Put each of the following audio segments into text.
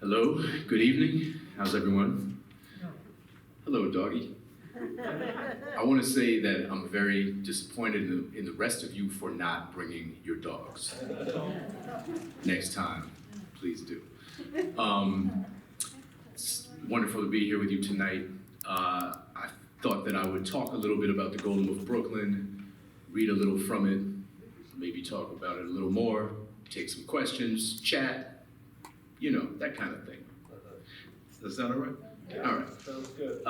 Hello, good evening. How's everyone? Hello, doggy. I want to say that I'm very disappointed in the rest of you for not bringing your dogs. Next time, please do. It's wonderful to be here with you tonight. I thought that I would talk a little bit about the Golem of Brooklyn, read a little from it, maybe talk about it a little more, take some questions, chat, you know, that kind of thing. Does that sound all right? Yeah, all right. Sounds good.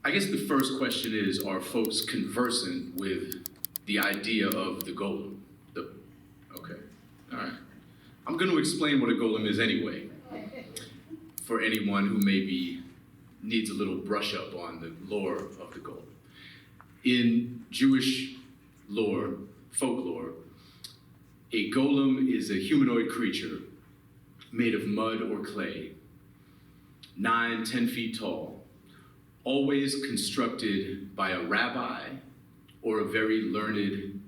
I guess the first question is, are folks conversant with the idea of the golem? Okay, all right. I'm going to explain what a golem is anyway, for anyone who maybe needs a little brush up on the lore of the golem. In Jewish lore, folklore, a golem is a humanoid creature made of mud or clay, 9-10 feet tall, always constructed by a rabbi or a very learned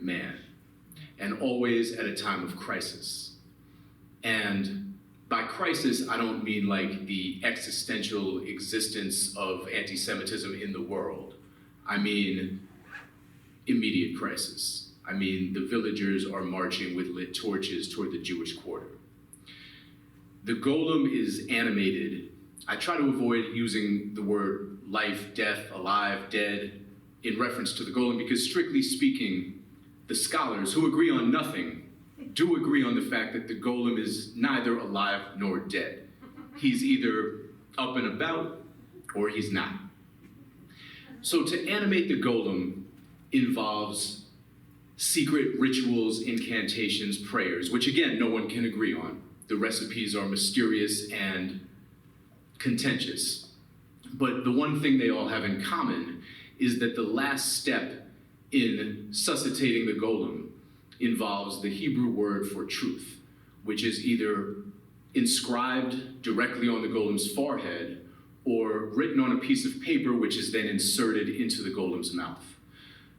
man, and always at a time of crisis. And by crisis, I don't mean like the existential existence of anti-Semitism in the world. I mean immediate crisis. I mean, the villagers are marching with lit torches toward the Jewish quarter. The golem is animated. I try to avoid using the word life, death, alive, dead in reference to the golem because strictly speaking, the scholars who agree on nothing do agree on the fact that the golem is neither alive nor dead. He's either up and about or he's not. So to animate the golem involves secret rituals, incantations, prayers, which again, no one can agree on. The recipes are mysterious and contentious. But the one thing they all have in common is that the last step in suscitating the golem involves the Hebrew word for truth, which is either inscribed directly on the golem's forehead or written on a piece of paper, which is then inserted into the golem's mouth.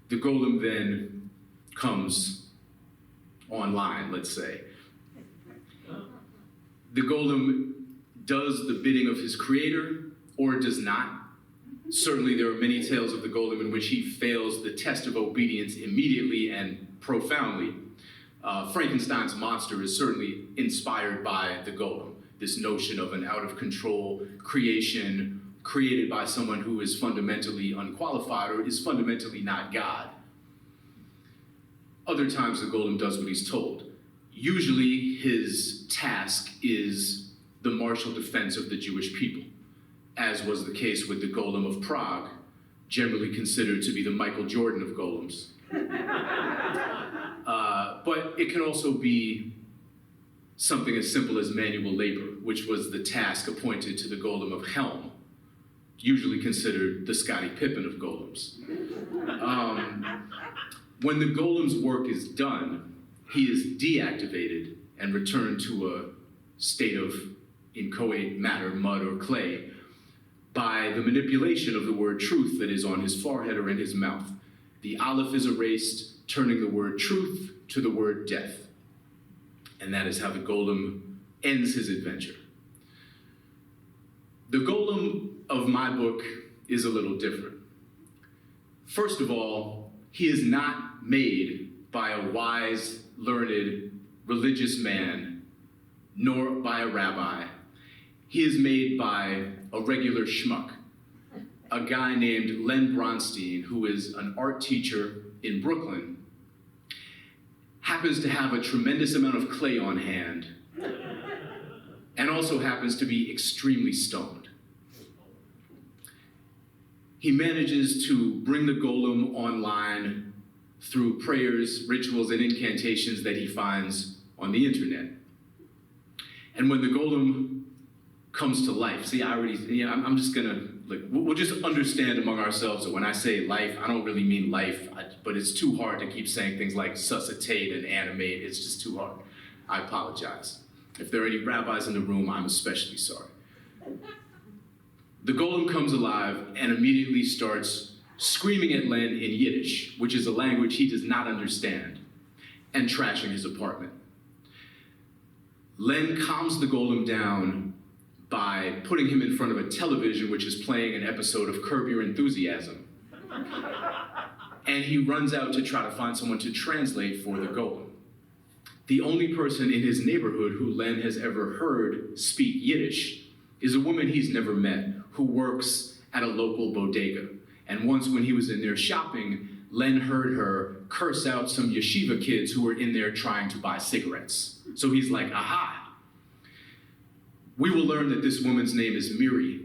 The golem then comes online, let's say. The golem does the bidding of his creator or does not. Certainly there are many tales of the golem in which he fails the test of obedience immediately and profoundly. Frankenstein's monster is certainly inspired by the golem, this notion of an out-of-control creation created by someone who is fundamentally unqualified or is fundamentally not God. Other times the golem does what he's told. Usually his task is the martial defense of the Jewish people, as was the case with the Golem of Prague, generally considered to be the Michael Jordan of golems. But it can also be something as simple as manual labor, which was the task appointed to the Golem of Helm, usually considered the Scottie Pippen of golems. When the golem's work is done, he is deactivated and returned to a state of inchoate matter, mud or clay, by the manipulation of the word truth that is on his forehead or in his mouth. The aleph is erased, turning the word truth to the word death. And that is how the golem ends his adventure. The golem of my book is a little different. First of all, he is not made by a wise, learned, religious man, nor by a rabbi. He is made by a regular schmuck, a guy named Len Bronstein, who is an art teacher in Brooklyn, happens to have a tremendous amount of clay on hand, and also happens to be extremely stoned. He manages to bring the golem online through prayers, rituals, and incantations that he finds on the internet. And when the golem comes to life, see, I'm just gonna, we'll just understand among ourselves that when I say life, I don't really mean life, but it's too hard to keep saying things like suscitate and animate. It's just too hard. I apologize. If there are any rabbis in the room, I'm especially sorry. The golem comes alive and immediately starts screaming at Len in Yiddish, which is a language he does not understand, and trashing his apartment. Len calms the golem down by putting him in front of a television which is playing an episode of Curb Your Enthusiasm. And he runs out to try to find someone to translate for the golem. The only person in his neighborhood who Len has ever heard speak Yiddish is a woman he's never met who works at a local bodega. And once when he was in there shopping, Len heard her curse out some yeshiva kids who were in there trying to buy cigarettes. So he's like, aha. We will learn that this woman's name is Miri.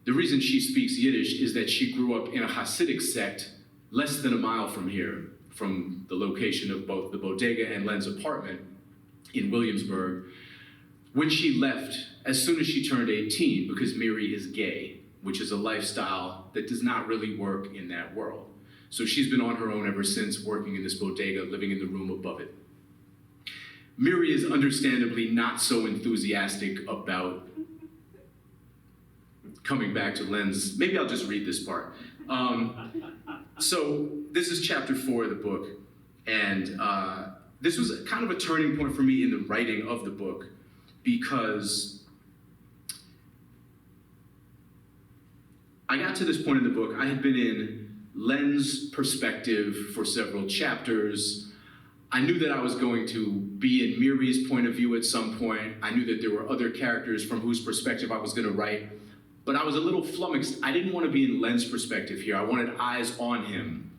The reason she speaks Yiddish is that she grew up in a Hasidic sect less than a mile from here, from the location of both the bodega and Len's apartment in Williamsburg, which she left as soon as she turned 18 because Miri is gay, which is a lifestyle that does not really work in that world. So she's been on her own ever since, working in this bodega, living in the room above it. Miri is understandably not so enthusiastic about coming back to Len's. Maybe I'll just read this part. So this is chapter 4 of the book, and this was kind of a turning point for me in the writing of the book, because I got to this point in the book. I had been in Len's perspective for several chapters. I knew that I was going to be in Miri's point of view at some point. I knew that there were other characters from whose perspective I was going to write. But I was a little flummoxed. I didn't want to be in Len's perspective here. I wanted eyes on him.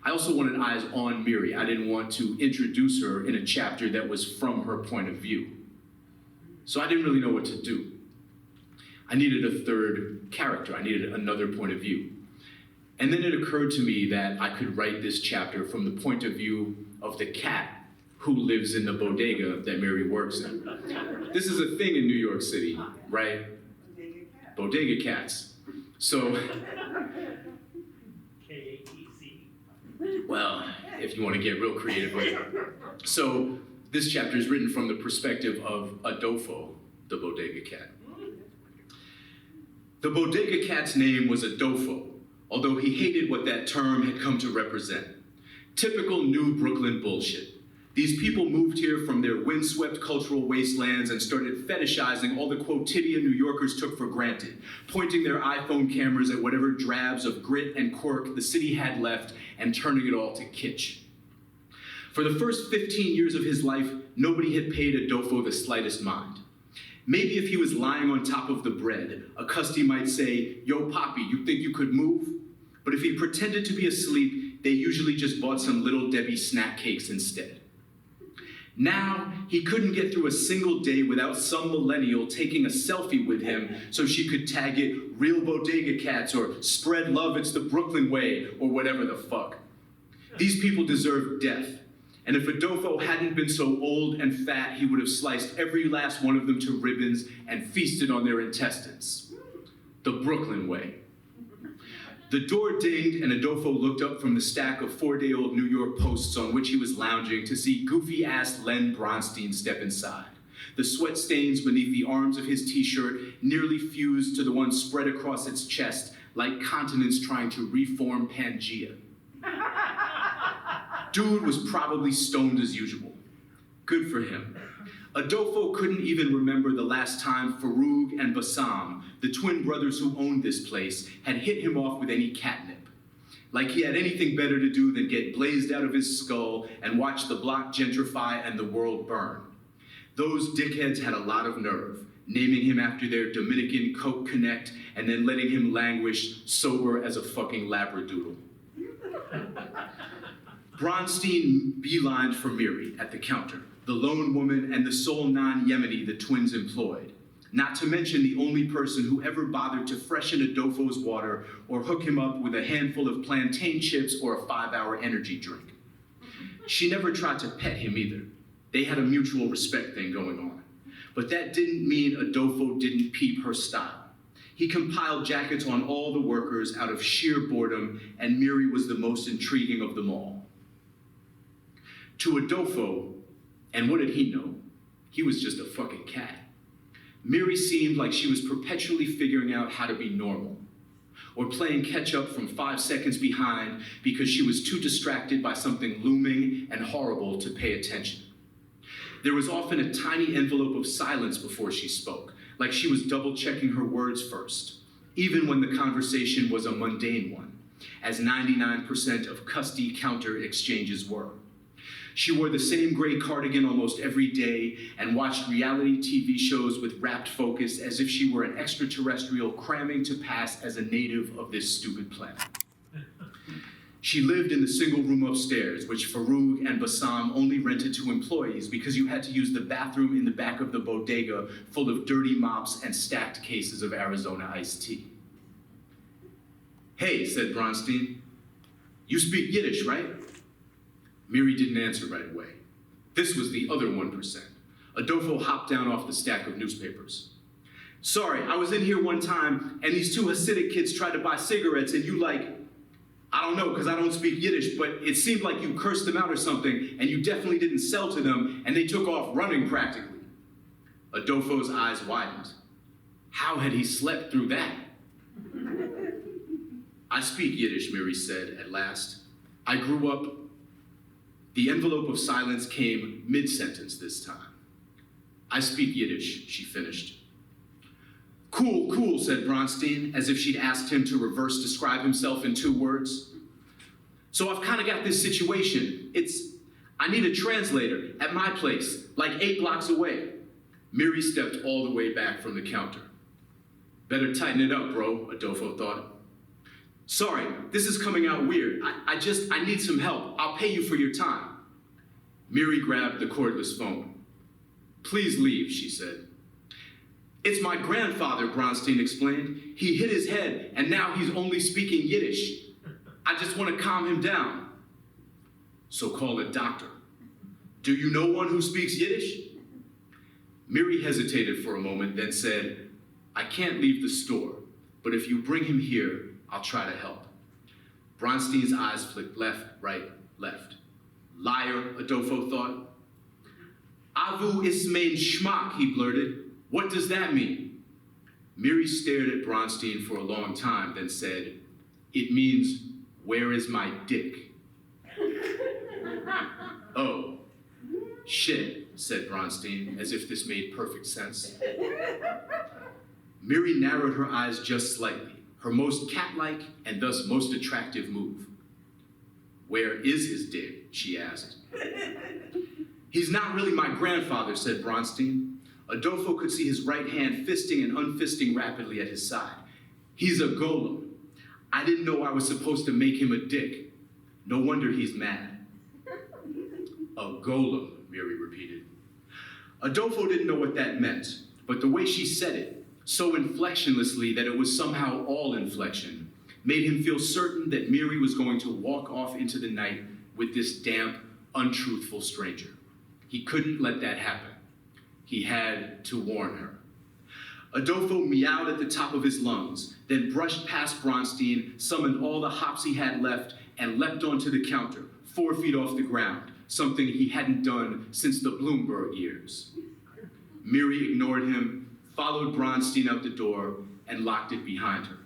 I also wanted eyes on Miri. I didn't want to introduce her in a chapter that was from her point of view. So I didn't really know what to do. I needed a third character. I needed another point of view. And then it occurred to me that I could write this chapter from the point of view of the cat who lives in the bodega that Miri works in. This is a thing in New York City, right? Bodega cats. So, K-A-T-C. Well, if you want to get real creative with it. So, this chapter is written from the perspective of Adolfo, the bodega cat. The bodega cat's name was Adolfo, although he hated what that term had come to represent. Typical New Brooklyn bullshit. These people moved here from their windswept cultural wastelands and started fetishizing all the quotidian New Yorkers took for granted, pointing their iPhone cameras at whatever drabs of grit and quirk the city had left and turning it all to kitsch. For the first 15 years of his life, nobody had paid Adolfo the slightest mind. Maybe if he was lying on top of the bread, a custie might say, "Yo, Poppy, you think you could move?" But if he pretended to be asleep, they usually just bought some Little Debbie snack cakes instead. Now, he couldn't get through a single day without some millennial taking a selfie with him so she could tag it "Real Bodega Cats" or "Spread Love, It's the Brooklyn Way," or whatever the fuck. These people deserve death. And if Adolfo hadn't been so old and fat, he would have sliced every last one of them to ribbons and feasted on their intestines. The Brooklyn Way. The door dinged, and Adolfo looked up from the stack of 4-day-old New York Posts on which he was lounging to see goofy-ass Len Bronstein step inside. The sweat stains beneath the arms of his t-shirt nearly fused to the one spread across its chest, like continents trying to reform Pangea. Dude was probably stoned as usual. Good for him. Adolfo couldn't even remember the last time Farouk and Bassam, the twin brothers who owned this place, had hit him off with any catnip. Like he had anything better to do than get blazed out of his skull and watch the block gentrify and the world burn. Those dickheads had a lot of nerve, naming him after their Dominican Coke Connect and then letting him languish sober as a fucking labradoodle. Bronstein beelined for Miri at the counter, the lone woman and the sole non-Yemeni the twins employed, not to mention the only person who ever bothered to freshen Adolfo's water or hook him up with a handful of plantain chips or a 5-hour energy drink. She never tried to pet him either. They had a mutual respect thing going on. But that didn't mean Adolfo didn't peep her style. He compiled jackets on all the workers out of sheer boredom, and Miri was the most intriguing of them all. To Adolfo, and what did he know? He was just a fucking cat. Miri seemed like she was perpetually figuring out how to be normal, or playing catch up from 5 seconds behind because she was too distracted by something looming and horrible to pay attention. There was often a tiny envelope of silence before she spoke, like she was double-checking her words first, even when the conversation was a mundane one, as 99% of custody counter exchanges were. She wore the same gray cardigan almost every day and watched reality TV shows with rapt focus as if she were an extraterrestrial cramming to pass as a native of this stupid planet. She lived in the single room upstairs, which Farouk and Bassam only rented to employees because you had to use the bathroom in the back of the bodega full of dirty mops and stacked cases of Arizona iced tea. "Hey," said Bronstein, "you speak Yiddish, right?" Miri didn't answer right away. This was the other 1%. Adolfo hopped down off the stack of newspapers. "Sorry, I was in here one time and these two Hasidic kids tried to buy cigarettes and you I don't know because I don't speak Yiddish, but it seemed like you cursed them out or something and you definitely didn't sell to them and they took off running practically." Adolfo's eyes widened. How had he slept through that? "I speak Yiddish," Miri said at last. "I grew up..." The envelope of silence came mid-sentence this time. "I speak Yiddish," she finished. "Cool, cool," said Bronstein, as if she'd asked him to reverse describe himself in 2 words. "So I've kind of got this situation. I need a translator at my place, like 8 blocks away." Miri stepped all the way back from the counter. "Better tighten it up, bro," Adolfo thought. "Sorry, this is coming out weird. I need some help. I'll pay you for your time." Miri grabbed the cordless phone. "Please leave," she said. "It's my grandfather," Bronstein explained. "He hit his head, and now he's only speaking Yiddish. I just want to calm him down." "So call a doctor." "Do you know one who speaks Yiddish?" Miri hesitated for a moment, then said, "I can't leave the store, but if you bring him here, I'll try to help." Bronstein's eyes flicked left, right, left. Liar, Adolfo thought. "Avu ismein schmuck," he blurted. "What does that mean?" Miri stared at Bronstein for a long time, then said, "It means, where is my dick?" "Oh, shit," said Bronstein, as if this made perfect sense. Miri narrowed her eyes just slightly, her most cat-like and thus most attractive move. "Where is his dick?" she asked. "He's not really my grandfather," said Bronstein. Adolfo could see his right hand fisting and unfisting rapidly at his side. "He's a golem. I didn't know I was supposed to make him a dick. No wonder he's mad." "A golem," Miri repeated. Adolfo didn't know what that meant, but the way she said it, so inflectionlessly that it was somehow all inflection, made him feel certain that Miri was going to walk off into the night with this damp, untruthful stranger. He couldn't let that happen. He had to warn her. Adolfo meowed at the top of his lungs, then brushed past Bronstein, summoned all the hops he had left, and leapt onto the counter, 4 feet off the ground, something he hadn't done since the Bloomberg years. Miri ignored him, followed Bronstein out the door, and locked it behind her.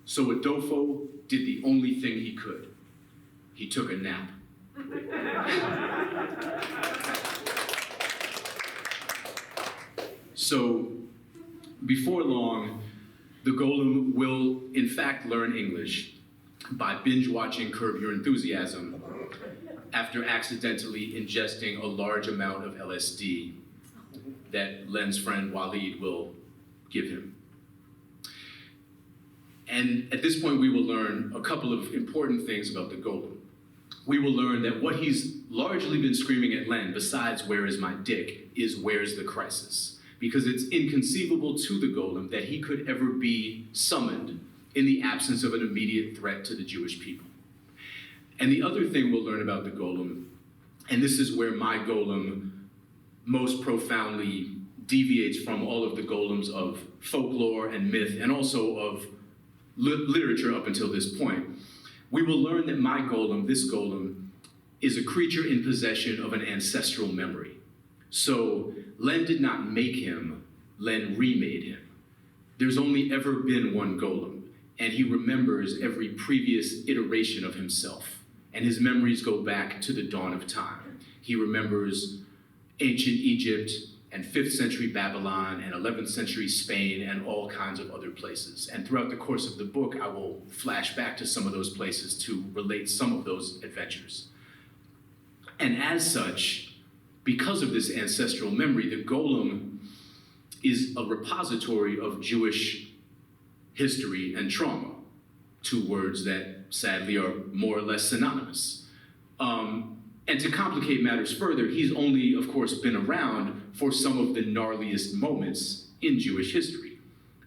So Adolfo did the only thing he could. He took a nap. So, before long, the Golem will, in fact, learn English by binge-watching Curb Your Enthusiasm after accidentally ingesting a large amount of LSD that Len's friend Waleed will give him. And at this point, we will learn a couple of important things about the Golem. We will learn that what he's largely been screaming at Len, besides "where is my dick," is "where's the crisis?" Because it's inconceivable to the Golem that he could ever be summoned in the absence of an immediate threat to the Jewish people. And the other thing we'll learn about the Golem, and this is where my Golem most profoundly deviates from all of the Golems of folklore and myth, and also of literature up until this point. We will learn that my Golem, this Golem, is a creature in possession of an ancestral memory. So Len did not make him, Len remade him. There's only ever been one Golem, and he remembers every previous iteration of himself, and his memories go back to the dawn of time. He remembers ancient Egypt and 5th century Babylon and 11th century Spain and all kinds of other places. And throughout the course of the book, I will flash back to some of those places to relate some of those adventures. And as such, because of this ancestral memory, the Golem is a repository of Jewish history and trauma, 2 words that sadly are more or less synonymous. And to complicate matters further, he's only, of course, been around for some of the gnarliest moments in Jewish history.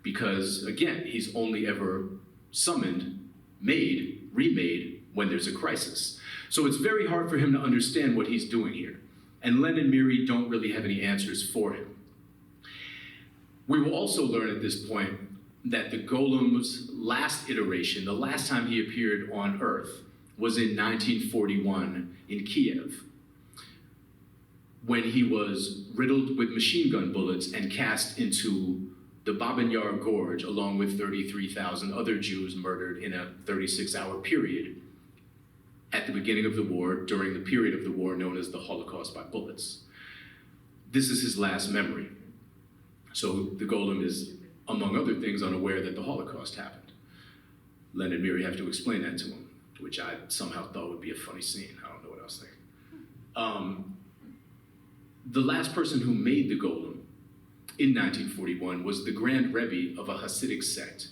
Because, again, he's only ever summoned, made, remade when there's a crisis. So it's very hard for him to understand what he's doing here. And Len and Miri don't really have any answers for him. We will also learn at this point that the Golem's last iteration, the last time he appeared on Earth, was in 1941 in Kiev, when he was riddled with machine gun bullets and cast into the Babin Yar Gorge, along with 33,000 other Jews murdered in a 36-hour period at the beginning of the war, during the period of the war known as the Holocaust by bullets. This is his last memory. So the Golem is, among other things, unaware that the Holocaust happened. Len and Miri have to explain that to him, which I somehow thought would be a funny scene. I don't know what I was thinking. The last person who made the Golem in 1941 was the Grand Rebbe of a Hasidic sect,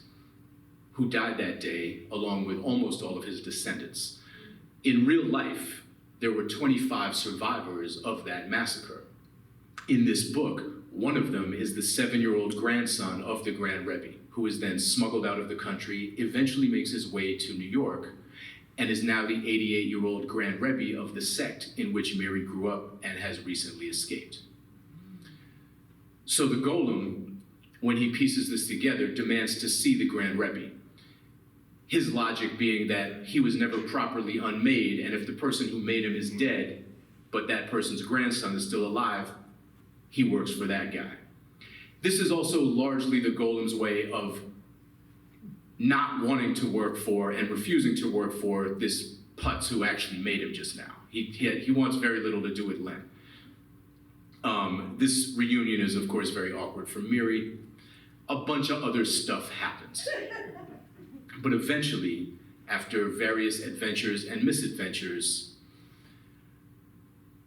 who died that day along with almost all of his descendants. In real life, there were 25 survivors of that massacre. In this book, one of them is the 7-year-old grandson of the Grand Rebbe, who is then smuggled out of the country, eventually makes his way to New York, and is now the 88-year-old Grand Rebbe of the sect in which Miri grew up and has recently escaped. So the Golem, when he pieces this together, demands to see the Grand Rebbe. His logic being that he was never properly unmade, and if the person who made him is dead, but that person's grandson is still alive, he works for that guy. This is also largely the Golem's way of not wanting to work for and refusing to work for this putz who actually made him just now. He wants very little to do with Len. This reunion is, of course, very awkward for Miri. A bunch of other stuff happens. But eventually, after various adventures and misadventures,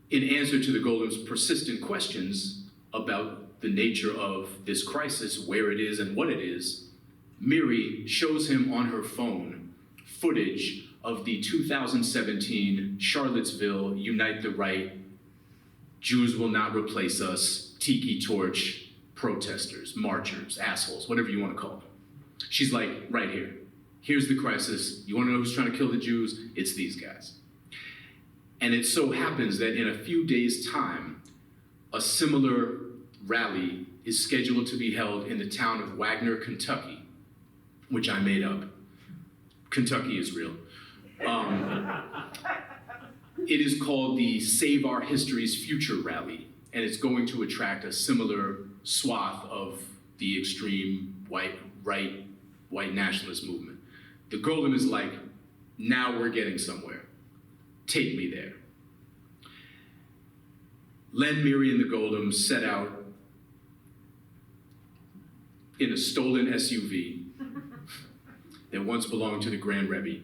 in answer to the Golem's persistent questions about the nature of this crisis, where it is and what it is, Miri shows him on her phone footage of the 2017 Charlottesville Unite the Right, Jews will not replace us, tiki torch protesters, marchers, assholes, whatever you want to call them. She's like, right here. Here's the crisis. You want to know who's trying to kill the Jews? It's these guys. And it so happens that in a few days' time, a similar rally is scheduled to be held in the town of Wagner, Kentucky, which I made up. Kentucky is real. It is called the Save Our History's Future Rally, and it's going to attract a similar swath of the extreme white nationalist movement. The Golem is like, now we're getting somewhere. Take me there. Len, Miri, and the Golem set out in a stolen SUV that once belonged to the Grand Rebbe.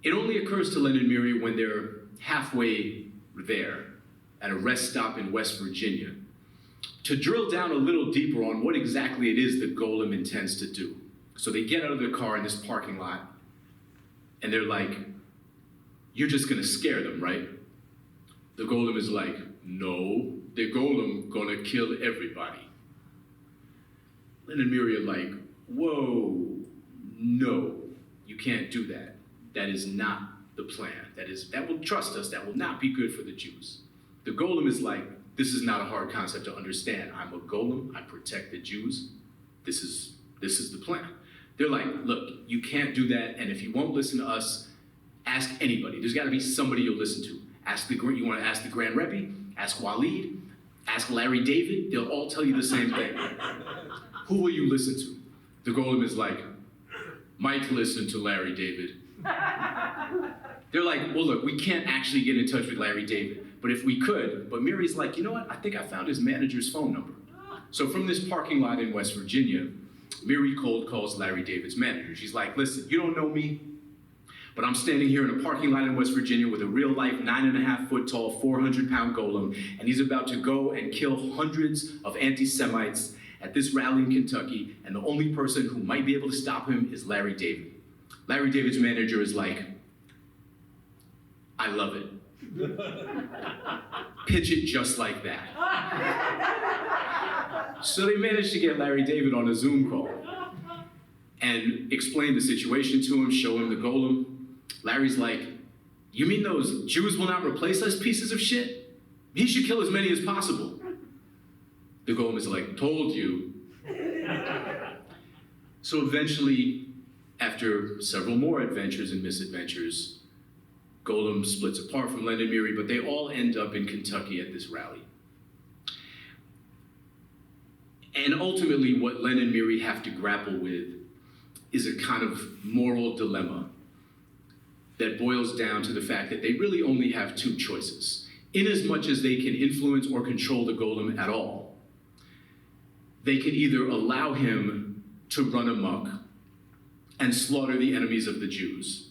It only occurs to Len and Miri when they're halfway there at a rest stop in West Virginia to drill down a little deeper on what exactly it is the Golem intends to do. So they get out of their car in this parking lot and they're like, you're just gonna scare them, right? The Golem is like, no, the Golem gonna kill everybody. Len and Miri are like, whoa, no, you can't do that. That is not the plan. That will trust us, that will not be good for the Jews. The Golem is like, this is not a hard concept to understand. I'm a Golem, I protect the Jews. This is the plan. They're like, look, you can't do that, and if you won't listen to us, ask anybody. There's gotta be somebody you'll listen to. You wanna ask the Grand Rebbe, ask Waleed, ask Larry David, they'll all tell you the same thing. Who will you listen to? The Golem is like, Mike listened to Larry David. They're like, well look, we can't actually get in touch with Larry David but if we could, but Miri's like, you know what, I think I found his manager's phone number. So from this parking lot in West Virginia, Miri cold calls Larry David's manager. She's like, listen, you don't know me, but I'm standing here in a parking lot in West Virginia with a real life 9.5-foot tall, 400-pound golem, and he's about to go and kill hundreds of anti-Semites at this rally in Kentucky, and the only person who might be able to stop him is Larry David. Larry David's manager is like, I love it. Pitch it just like that. So they managed to get Larry David on a Zoom call and explain the situation to him, show him the golem. Larry's like, you mean those Jews will not replace us pieces of shit? He should kill as many as possible. The golem is like, told you. So eventually, after several more adventures and misadventures, Golem splits apart from Len and Miri, but they all end up in Kentucky at this rally. And ultimately, what Len and Miri have to grapple with is a kind of moral dilemma that boils down to the fact that they really only have two choices. Inasmuch as they can influence or control the golem at all, they can either allow him to run amok and slaughter the enemies of the Jews,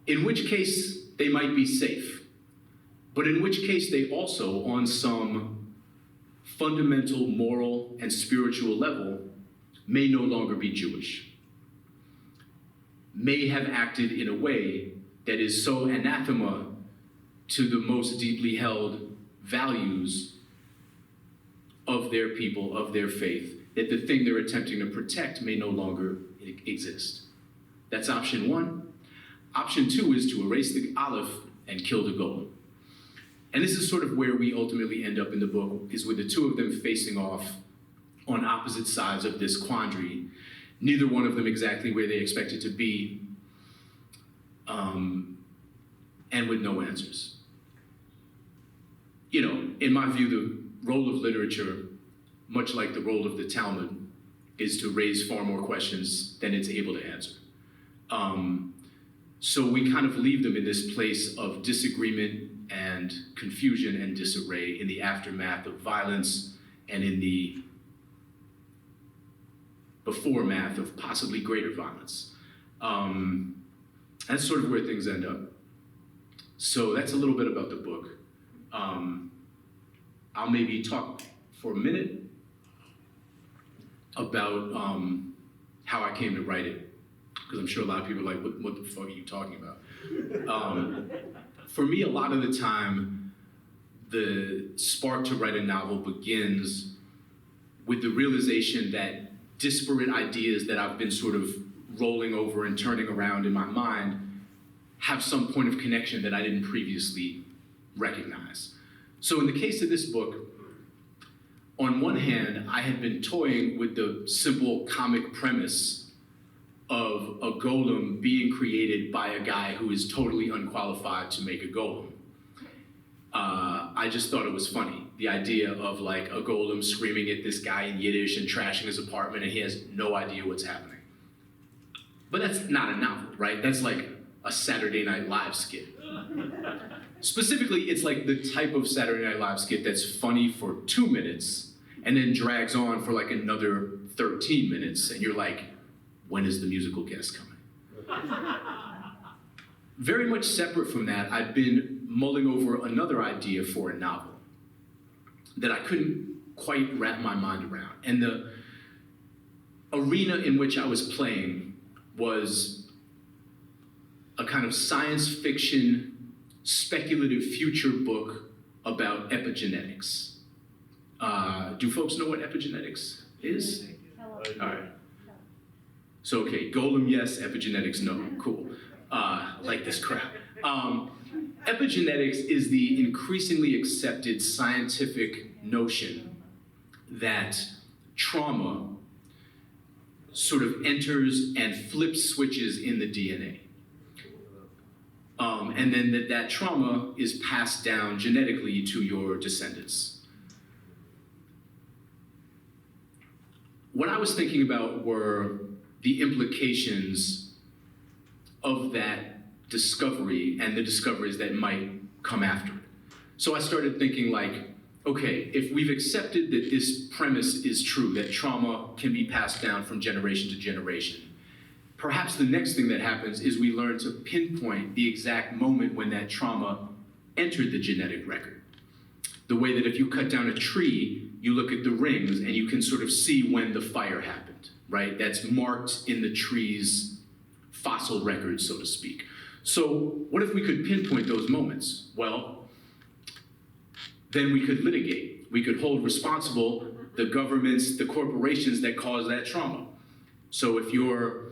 in which case they might be safe, but in which case they also, on some fundamental moral and spiritual level, may no longer be Jewish, may have acted in a way that is so anathema to the most deeply held values of their people, of their faith, that the thing they're attempting to protect may no longer exist. That's option one. Option two is to erase the Aleph and kill the golem. And this is sort of where we ultimately end up in the book, is with the two of them facing off on opposite sides of this quandary, neither one of them exactly where they expected to be, and with no answers. You know, in my view, the role of literature, much like the role of the Talmud, is to raise far more questions than it's able to answer. So we kind of leave them in this place of disagreement and confusion and disarray in the aftermath of violence and in the beforemath of possibly greater violence. That's sort of where things end up. So that's a little bit about the book. I'll maybe talk for a minute about how I came to write it, because I'm sure a lot of people are like, what the fuck are you talking about? For me, a lot of the time, the spark to write a novel begins with the realization that disparate ideas that I've been sort of rolling over and turning around in my mind have some point of connection that I didn't previously recognize. So in the case of this book, on one hand, I had been toying with the simple comic premise of a golem being created by a guy who is totally unqualified to make a golem. I just thought it was funny. The idea of like a golem screaming at this guy in Yiddish and trashing his apartment and he has no idea what's happening. But that's not a novel, right? That's like a Saturday Night Live skit. Specifically, it's like the type of Saturday Night Live skit that's funny for 2 minutes and then drags on for like another 13 minutes and you're like, when is the musical guest coming? Very much separate from that, I've been mulling over another idea for a novel that I couldn't quite wrap my mind around. And the arena in which I was playing was a kind of science fiction, speculative future book about epigenetics. Do folks know what epigenetics is? All right. So, okay, Golem, yes, epigenetics, no, cool. Like this crap. Epigenetics is the increasingly accepted scientific notion that trauma sort of enters and flips switches in the DNA. And then that trauma is passed down genetically to your descendants. What I was thinking about were the implications of that discovery and the discoveries that might come after it. So I started thinking like, okay, if we've accepted that this premise is true, that trauma can be passed down from generation to generation, perhaps the next thing that happens is we learn to pinpoint the exact moment when that trauma entered the genetic record. The way that if you cut down a tree, you look at the rings and you can sort of see when the fire happened, right? That's marked in the tree's fossil record, so to speak. So what if we could pinpoint those moments? Well, then we could litigate. We could hold responsible the governments, the corporations that caused that trauma. So if you're,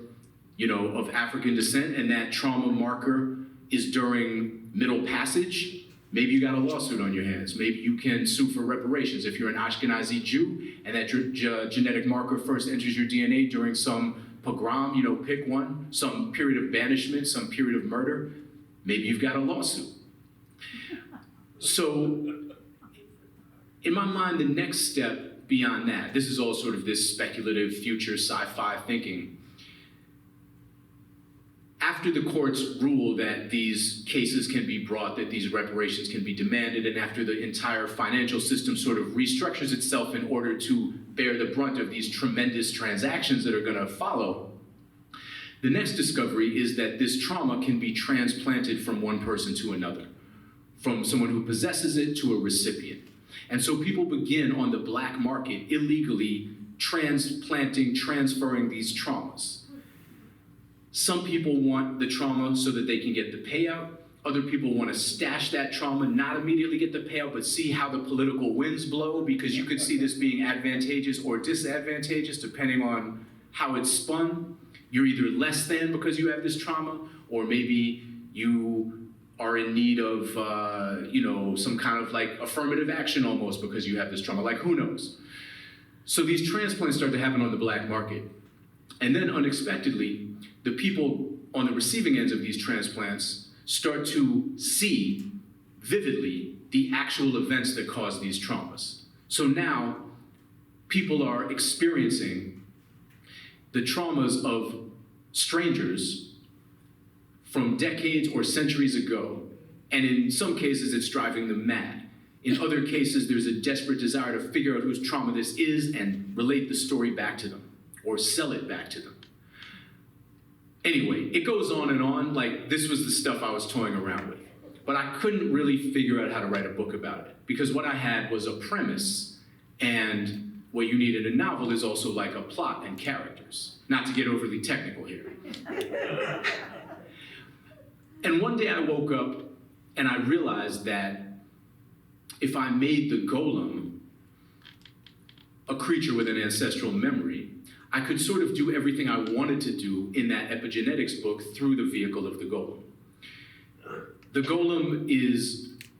of African descent and that trauma marker is during Middle Passage, maybe you got a lawsuit on your hands. Maybe you can sue for reparations. If you're an Ashkenazi Jew and that genetic marker first enters your DNA during some pogrom, pick one, some period of banishment, some period of murder, maybe you've got a lawsuit. So in my mind, the next step beyond that, this is all sort of this speculative future sci-fi thinking. After the courts rule that these cases can be brought, that these reparations can be demanded, and after the entire financial system sort of restructures itself in order to bear the brunt of these tremendous transactions that are going to follow, the next discovery is that this trauma can be transplanted from one person to another, from someone who possesses it to a recipient. And so people begin on the black market illegally transferring these traumas. Some people want the trauma so that they can get the payout. Other people want to stash that trauma, not immediately get the payout, but see how the political winds blow, because you could see this being advantageous or disadvantageous depending on how it's spun. You're either less than because you have this trauma, or maybe you are in need of, some kind of like affirmative action almost because you have this trauma, like who knows? So these transplants start to happen on the black market. And then unexpectedly, the people on the receiving ends of these transplants start to see vividly the actual events that cause these traumas. So now people are experiencing the traumas of strangers from decades or centuries ago, and in some cases it's driving them mad. In other cases, there's a desperate desire to figure out whose trauma this is and relate the story back to them, or sell it back to them. Anyway, it goes on and on. Like, this was the stuff I was toying around with. But I couldn't really figure out how to write a book about it, because what I had was a premise, and what you need in a novel is also like a plot and characters. Not to get overly technical here. And one day I woke up and I realized that if I made the Golem a creature with an ancestral memory, I could sort of do everything I wanted to do in that epigenetics book through the vehicle of the Golem. The Golem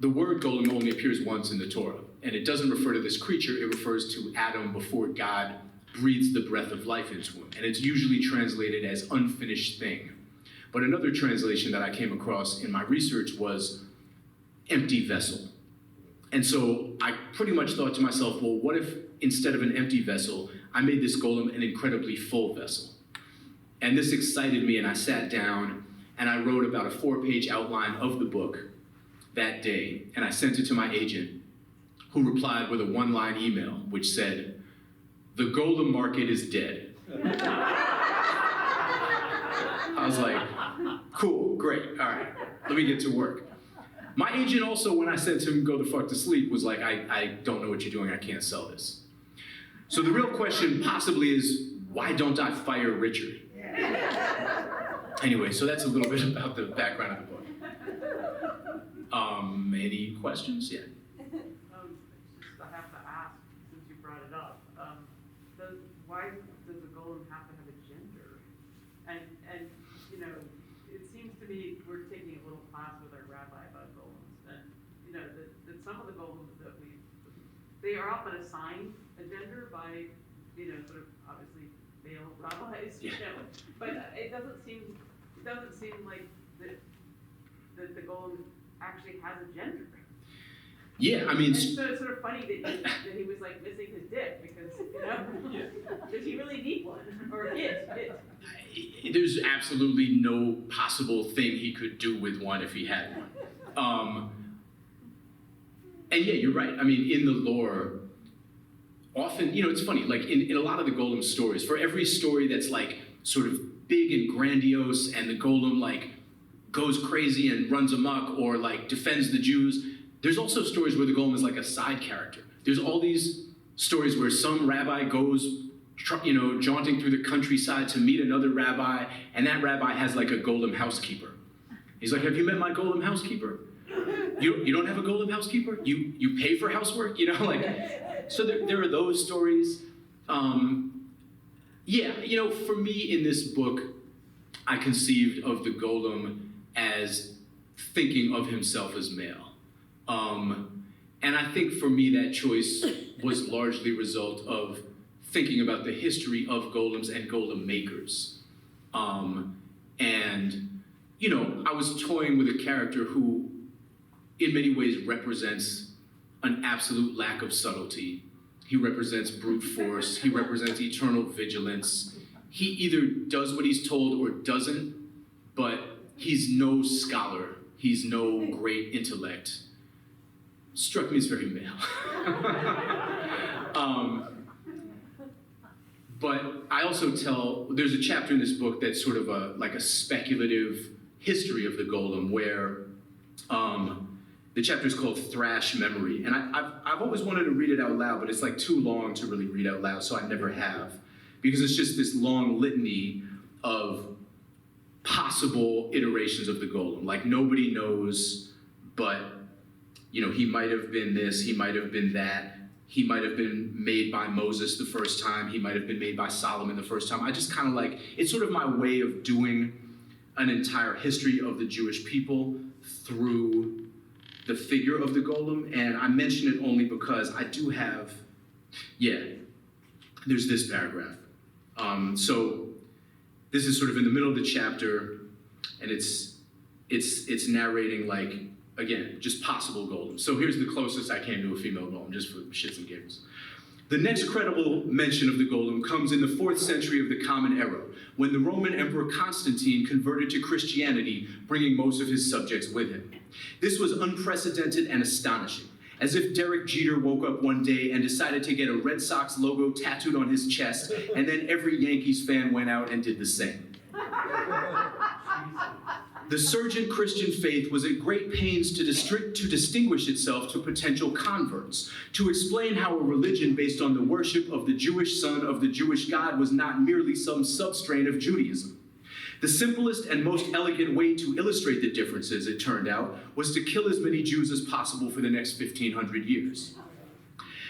the word Golem only appears once in the Torah, and it doesn't refer to this creature, it refers to Adam before God breathes the breath of life into him, and it's usually translated as unfinished thing. But another translation that I came across in my research was empty vessel. And so I pretty much thought to myself, well, what if instead of an empty vessel, I made this Golem an incredibly full vessel? And this excited me, and I sat down and I wrote about a 4-page outline of the book that day, and I sent it to my agent, who replied with a 1-line email, which said, "The Golem market is dead." I was like, cool, great, all right, let me get to work. My agent also, when I said to him, go the fuck to sleep, was like, I don't know what you're doing, I can't sell this. So the real question possibly is, why don't I fire Richard? Anyway, so that's a little bit about the background of the book. Any questions? Yeah. I have to ask, since you brought it up, why does a Golem have to have a gender? And it seems to me we're taking a little class with our rabbi about golems, and that some of the golems that they are often assigned a gender by sort of obviously male rabbis, but it doesn't seem like that the golem actually has a gender. Yeah, I mean, and so it's sort of funny that he was like missing his dick because does he really need one or it? There's absolutely no possible thing he could do with one if he had one. And yeah, you're right. I mean, in the lore, often, it's funny, like in a lot of the Golem stories, for every story that's like sort of big and grandiose and the Golem like goes crazy and runs amok or like defends the Jews, there's also stories where the Golem is like a side character. There's all these stories where some rabbi goes jaunting through the countryside to meet another rabbi, and that rabbi has like a Golem housekeeper. He's like, have you met my Golem housekeeper? You don't have a Golem housekeeper? You pay for housework? So there are those stories. For me in this book, I conceived of the Golem as thinking of himself as male. And I think for me that choice was largely a result of thinking about the history of golems and golem makers. I was toying with a character who in many ways represents an absolute lack of subtlety. He represents brute force. He represents eternal vigilance. He either does what he's told or doesn't, but he's no scholar. He's no great intellect. Struck me as very male. But I also there's a chapter in this book that's sort of a speculative history of the Golem where the chapter is called Thrash Memory. And I've always wanted to read it out loud, but it's like too long to really read out loud, so I never have. Because it's just this long litany of possible iterations of the Golem. Like nobody knows, but he might have been this, he might have been that. He might have been made by Moses the first time. He might have been made by Solomon the first time. I just kind of it's sort of my way of doing an entire history of the Jewish people through the figure of the Golem. And I mention it only because I do have, there's this paragraph. So this is sort of in the middle of the chapter, and it's narrating again, just possible golems. So here's the closest I came to a female golem, just for shits and giggles. The next credible mention of the golem comes in the 4th century of the Common Era, when the Roman Emperor Constantine converted to Christianity, bringing most of his subjects with him. This was unprecedented and astonishing, as if Derek Jeter woke up one day and decided to get a Red Sox logo tattooed on his chest, and then every Yankees fan went out and did the same. The surgent Christian faith was at great pains to distinguish itself to potential converts, to explain how a religion based on the worship of the Jewish son of the Jewish God was not merely some substrain of Judaism. The simplest and most elegant way to illustrate the differences, it turned out, was to kill as many Jews as possible for the next 1,500 years.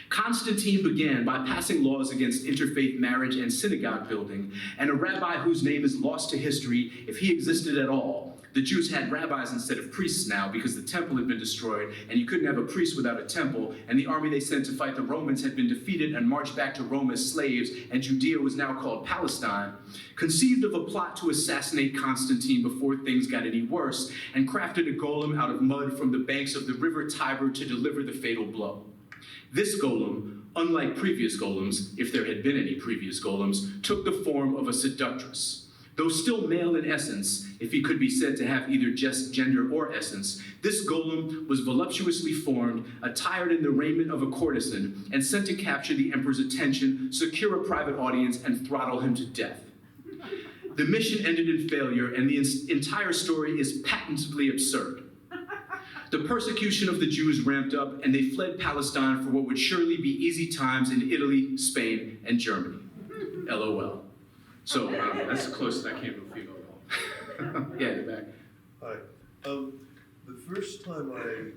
Constantine began by passing laws against interfaith marriage and synagogue building, and a rabbi whose name is lost to history, if he existed at all. The Jews had rabbis instead of priests now because the temple had been destroyed, and you couldn't have a priest without a temple, and the army they sent to fight the Romans had been defeated and marched back to Rome as slaves, and Judea was now called Palestine, conceived of a plot to assassinate Constantine before things got any worse, and crafted a golem out of mud from the banks of the river Tiber to deliver the fatal blow. This golem, unlike previous golems, if there had been any previous golems, took the form of a seductress. Though still male in essence, if he could be said to have either just gender or essence, this golem was voluptuously formed, attired in the raiment of a courtesan, and sent to capture the emperor's attention, secure a private audience, and throttle him to death. The mission ended in failure, and the entire story is patently absurd. The persecution of the Jews ramped up, and they fled Palestine for what would surely be easy times in Italy, Spain, and Germany. LOL. So that's the closest I came to a female golem. Yeah, in the back. Hi. The first time I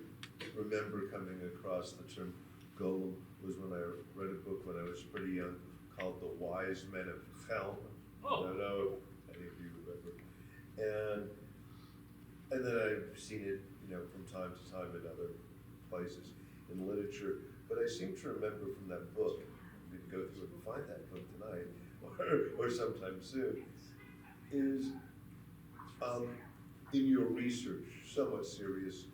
remember coming across the term golem was when I read a book when I was pretty young called The Wise Men of Hell. I don't know if any of you remember. And then I've seen it, from time to time in other places in literature. But I seem to remember from that book, I'm going to go through and find that book tonight, or sometime soon, is in your research, somewhat serious,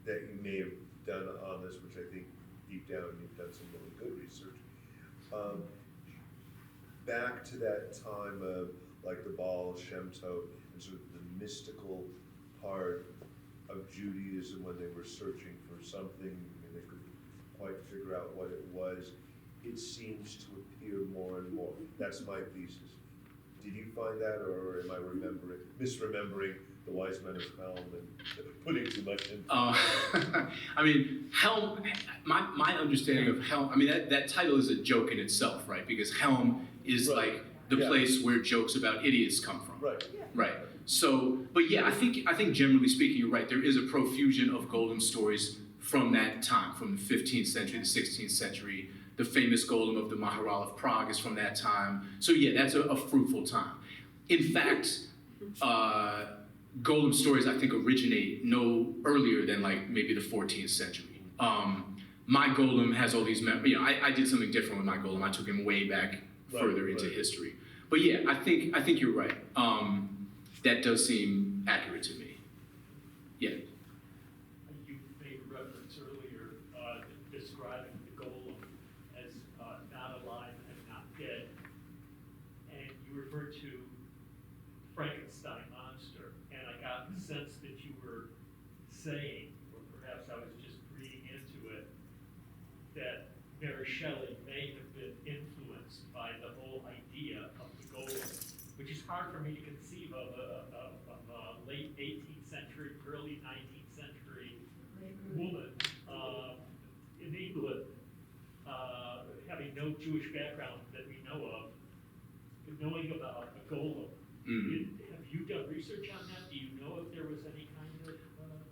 that you may have done on this, which I think deep down you've done some really good research. Back to that time of like the Baal Shem Tov and sort of the mystical part of Judaism when they were searching for something, and they could figure out what it was, it seems to appear more and more. That's my thesis. Did you find that, or am I misremembering the wise men of Helm and putting too much into I mean, Helm, my understanding of Helm, I mean, that title is a joke in itself, right? Because Helm is Right. like the Yeah. place where jokes about idiots come from. Right. Right. So, but yeah, I think generally speaking, you're right. There is a profusion of golem stories from that time, from the 15th century, the 16th century. The famous golem of the Maharal of Prague is from that time. So yeah, that's a fruitful time. In fact, golem stories I think originate no earlier than like maybe the 14th century. My golem has all these, I did something different with my golem. I took him way back further into history. But yeah, I think you're right. That does seem accurate to me. Yeah. You made a reference earlier describing the golem as not alive and not dead, and you referred to Frankenstein monster, and I got the sense that you were saying, or perhaps I was just reading into it, that Mary Shelley may have been influenced by the whole idea of the golem, which is hard for me to conceive of a late 18th century, early 19th century woman in England, having no Jewish background that we know of, knowing about a golem. Have you done research on that? Do you know if there was any kind of?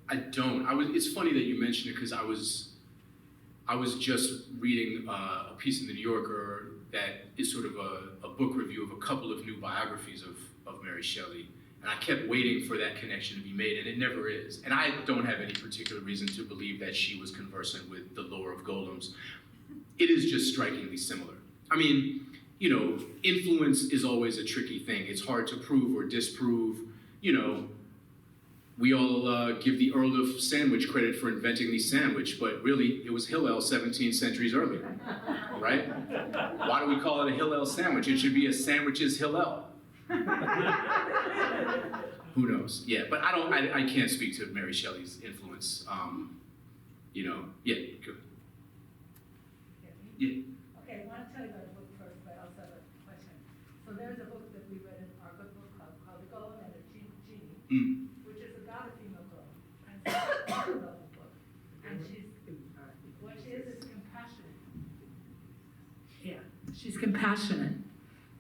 I don't. It's funny that you mentioned it because I was just reading a piece in the New Yorker that is sort of a book review of a couple of new biographies of Mary Shelley, and I kept waiting for that connection to be made, and it never is. And I don't have any particular reason to believe that she was conversant with the lore of golems. It is just strikingly similar. I mean, influence is always a tricky thing. It's hard to prove or disprove. We all give the Earl of Sandwich credit for inventing the sandwich, but really it was Hillel 17 centuries earlier, right? Why do we call it a Hillel sandwich? It should be a sandwiches Hillel. Who knows? Yeah, but I can't speak to Mary Shelley's influence. Yeah, good. Yeah. Okay, I want to tell you about the book first, but I also have a question. So there's a book that we read in our good book club called The Golem and the Genie, which is about a female golem. And it's a level book. And what she is compassionate. Yeah, she's compassionate.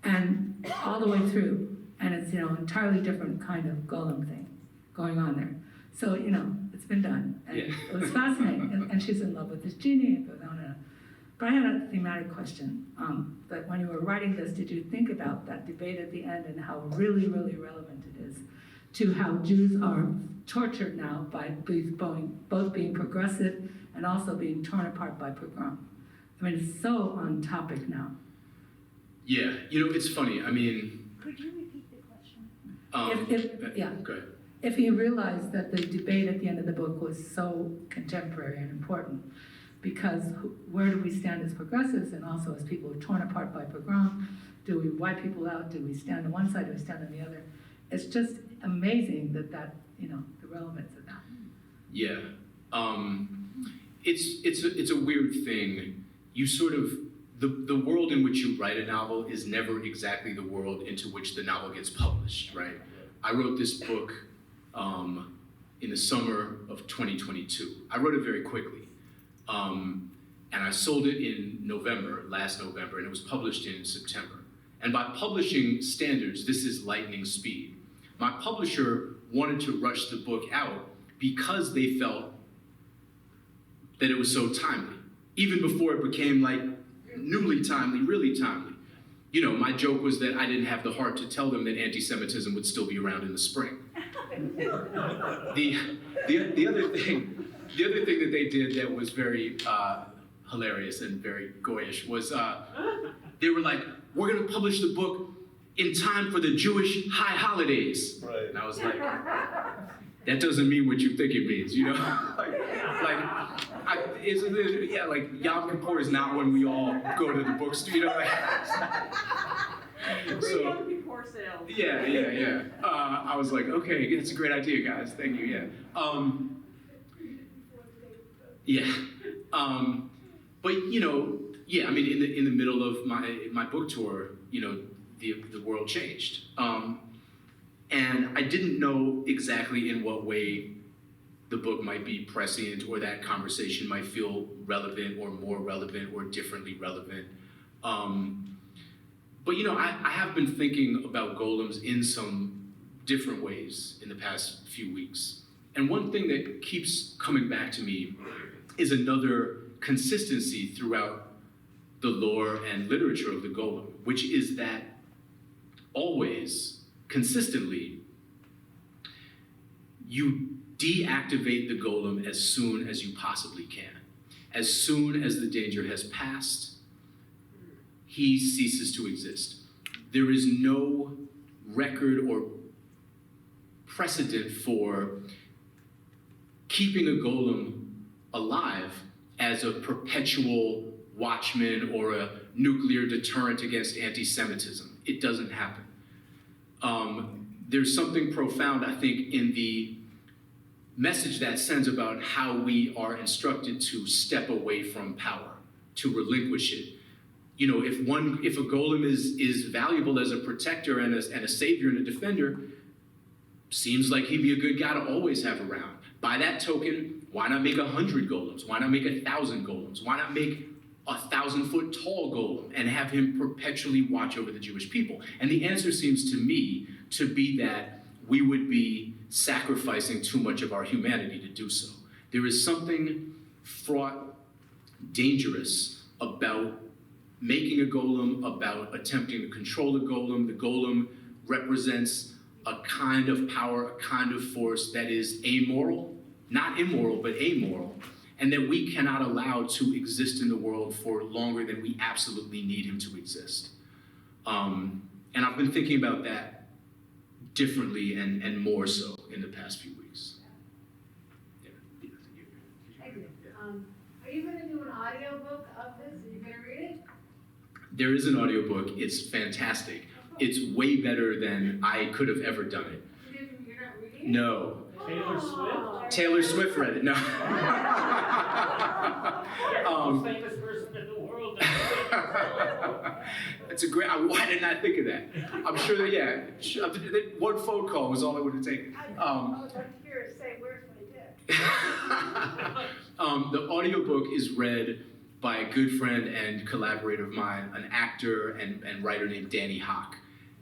And all the way through. And it's, entirely different kind of golem thing going on there. So, it's been done. And Yeah. it was fascinating. And she's in love with this genie. It goes on and on. But I had a thematic question. That when you were writing this, did you think about that debate at the end and how really, really relevant it is to how Jews are tortured now by both being progressive and also being torn apart by pogrom? I mean, it's so on topic now. Yeah, it's funny. I mean, Could you repeat the question? Yeah. Go ahead. If he realized that the debate at the end of the book was so contemporary and important, because where do we stand as progressives and also as people who are torn apart by pogrom? Do we wipe people out? Do we stand on one side? Do we stand on the other? It's just amazing that the relevance of that. Yeah, it's a weird thing. You sort of the world in which you write a novel is never exactly the world into which the novel gets published, right? I wrote this book in the summer of 2022. I wrote it very quickly. And I sold it in last November, and it was published in September. And by publishing standards, this is lightning speed. My publisher wanted to rush the book out because they felt that it was so timely, even before it became like newly timely, really timely. My joke was that I didn't have the heart to tell them that anti-Semitism would still be around in the spring. The other thing that they did that was very hilarious and very goyish was they were like, we're going to publish the book in time for the Jewish high holidays. Right. And I was like, that doesn't mean what you think it means, like Yom Kippur is not when we all go to the bookstore, Free Yom Kippur sale. Yeah. I was like, okay, that's a great idea, guys. Thank you. Yeah. But But yeah, I mean, in the middle of my book tour, the world changed, and I didn't know exactly in what way the book might be prescient, or that conversation might feel relevant, or more relevant, or differently relevant. But I have been thinking about golems in some different ways in the past few weeks, and one thing that keeps coming back to me is another consistency throughout the lore and literature of the golem, which is that always, consistently, you deactivate the golem as soon as you possibly can. As soon as the danger has passed, he ceases to exist. There is no record or precedent for keeping a golem alive as a perpetual watchman or a nuclear deterrent against anti-Semitism. It doesn't happen. There's something profound, I think, in the message that sends about how we are instructed to step away from power, to relinquish it. If a golem is valuable as a protector and a savior and a defender, seems like he'd be a good guy to always have around. By that token, why not make 100 golems? Why not make 1,000 golems? Why not make a 1,000-foot tall golem and have him perpetually watch over the Jewish people? And the answer seems to me to be that we would be sacrificing too much of our humanity to do so. There is something fraught, dangerous about making a golem, about attempting to control a golem. The golem represents a kind of power, a kind of force that is amoral, not immoral, but amoral, and that we cannot allow to exist in the world for longer than we absolutely need him to exist. And I've been thinking about that differently and more so in the past few weeks. Thank you. Are you gonna do an audiobook of this? Are you gonna read it? There is an audiobook. It's fantastic. It's way better than I could have ever done it. You're not reading it? No. Taylor Swift? Taylor Swift read it. No. Most famous person in the world. It's a great. Why didn't I think of that? I'm sure that one phone call was all it would have taken. I was like curious, say words when I did. The audiobook is read by a good friend and collaborator of mine, an actor and writer named Danny Hock.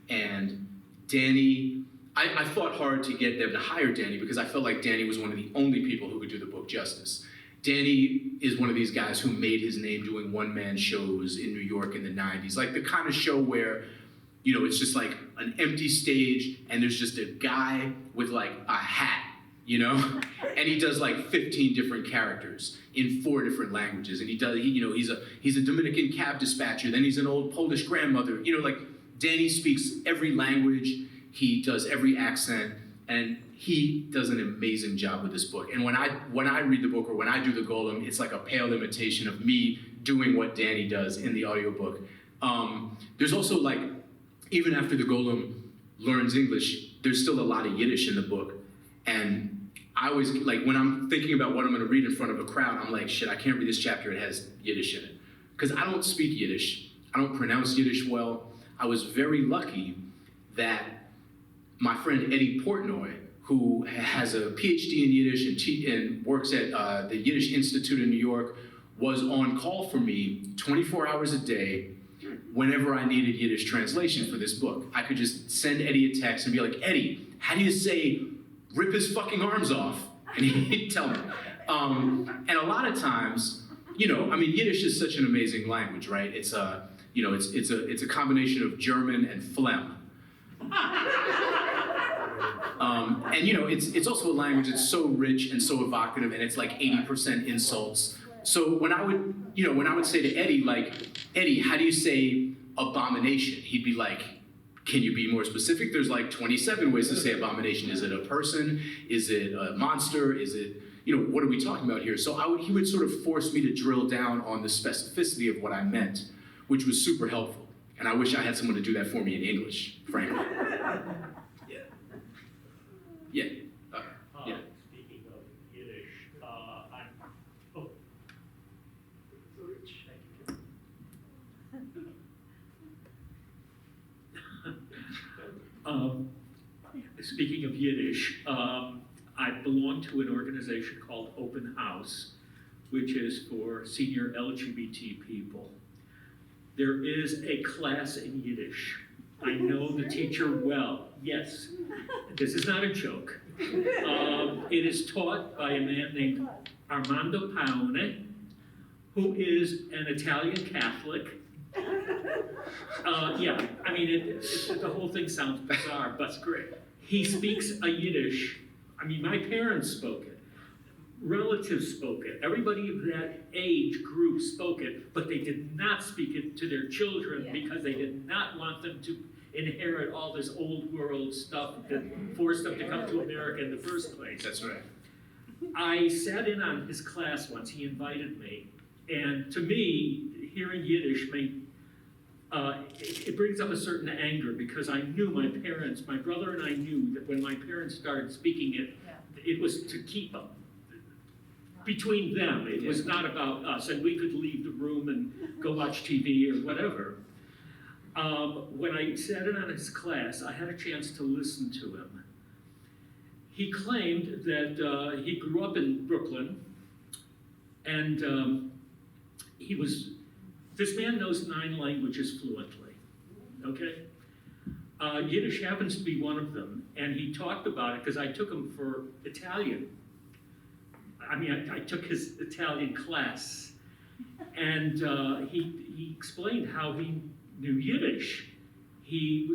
And Danny, I fought hard to get them to hire Danny because I felt like Danny was one of the only people who could do the book justice. Danny is one of these guys who made his name doing one-man shows in New York in the 90s. Like the kind of show where, it's just like an empty stage and there's just a guy with like a hat, and he does like 15 different characters in 4 different languages. And he's a Dominican cab dispatcher, then he's an old Polish grandmother. Like Danny speaks every language, he does every accent, and he does an amazing job with this book. And when I read the book or when I do the golem, it's like a pale imitation of me doing what Danny does in the audiobook. There's also like, even after the golem learns English, there's still a lot of Yiddish in the book. And I always, like when I'm thinking about what I'm gonna read in front of a crowd, I'm like, shit, I can't read this chapter, it has Yiddish in it. Because I don't speak Yiddish, I don't pronounce Yiddish well. I was very lucky that my friend Eddie Portnoy, who has a PhD in Yiddish and works at the Yiddish Institute in New York, was on call for me 24 hours a day whenever I needed Yiddish translation for this book. I could just send Eddie a text and be like, Eddie, how do you say rip his fucking arms off? And he'd tell me. And a lot of times, Yiddish is such an amazing language, right? It's a combination of German and phlegm. It's also a language that's so rich and so evocative, and it's like 80% insults. So when I would say to Eddie, like, Eddie, how do you say abomination? He'd be like, can you be more specific? There's like 27 ways to say abomination. Is it a person? Is it a monster? Is it, what are we talking about here? So he would sort of force me to drill down on the specificity of what I meant, which was super helpful. And I wish I had someone to do that for me in English, frankly. Yeah. Yeah. Speaking of Yiddish, Speaking of Yiddish, I belong to an organization called Open House, which is for senior LGBT people. There is a class in Yiddish. I know the teacher well. Yes, this is not a joke. It is taught by a man named Armando Paone, who is an Italian Catholic. Yeah, I mean, the whole thing sounds bizarre, but Great. he speaks a Yiddish. I mean, my parents spoke it. Relatives spoke it. Everybody of that age group spoke it, but they did not speak it to their children because they did not want them to inherit all this old world stuff that forced them to come to America in the first place. That's right. I sat in on his class once. He invited me, and to me, hearing Yiddish it brings up a certain anger, because I knew my parents, my brother and I knew that when my parents started speaking it, it was to keep them between them. It was not about us, and we could leave the room and go watch TV or whatever. When I sat in on his class, I had a chance to listen to him. He claimed that he grew up in Brooklyn, and this man knows 9 languages fluently, okay? Yiddish happens to be one of them, and he talked about it because I took him for Italian. I mean, I took his Italian class, and he explained how he knew Yiddish. He